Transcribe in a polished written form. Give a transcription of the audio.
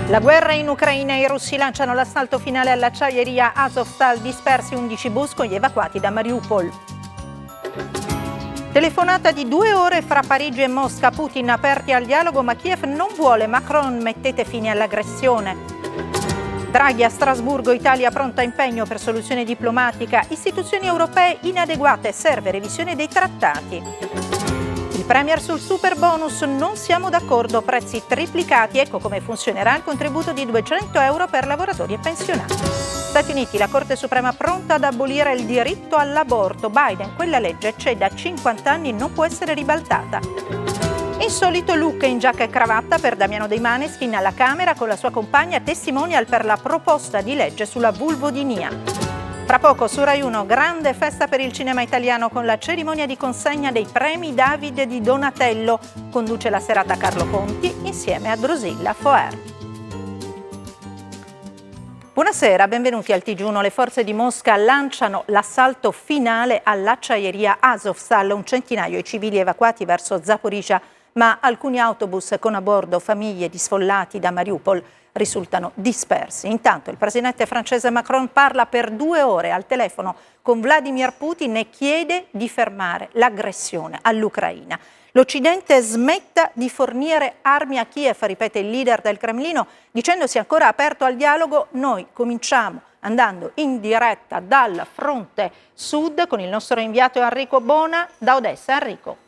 La guerra in Ucraina, i russi lanciano l'assalto finale all'acciaieria Azovstal, dispersi 11 bus con gli evacuati da Mariupol. Telefonata di 2 ore fra Parigi e Mosca, Putin aperti al dialogo ma Kiev non vuole, Macron mettete fine all'aggressione. Draghi a Strasburgo, Italia pronta a impegno per soluzione diplomatica, istituzioni europee inadeguate, serve revisione dei trattati. Il Premier sul super bonus, non siamo d'accordo, prezzi triplicati, ecco come funzionerà il contributo di 200 euro per lavoratori e pensionati. Stati Uniti, la Corte Suprema pronta ad abolire il diritto all'aborto, Biden, quella legge c'è da 50 anni e non può essere ribaltata. Insolito look in giacca e cravatta per Damiano Dei Maneskin alla Camera con la sua compagna testimonial per la proposta di legge sulla vulvodinia. Fra poco su Rai 1, grande festa per il cinema italiano con la cerimonia di consegna dei premi David di Donatello. Conduce la serata Carlo Conti insieme a Drusilla Foer. Buonasera, benvenuti al TG1. Le forze di Mosca lanciano l'assalto finale all'acciaieria Azovstal, un centinaio di civili evacuati verso Zaporizhzhia, ma alcuni autobus con a bordo famiglie di sfollati da Mariupol risultano dispersi. Intanto il presidente francese Macron parla per 2 ore al telefono con Vladimir Putin e chiede di fermare l'aggressione all'Ucraina. L'Occidente smetta di fornire armi a Kiev, ripete il leader del Cremlino, dicendosi ancora aperto al dialogo. Noi cominciamo andando in diretta dal fronte sud con il nostro inviato Enrico Bona da Odessa. Enrico.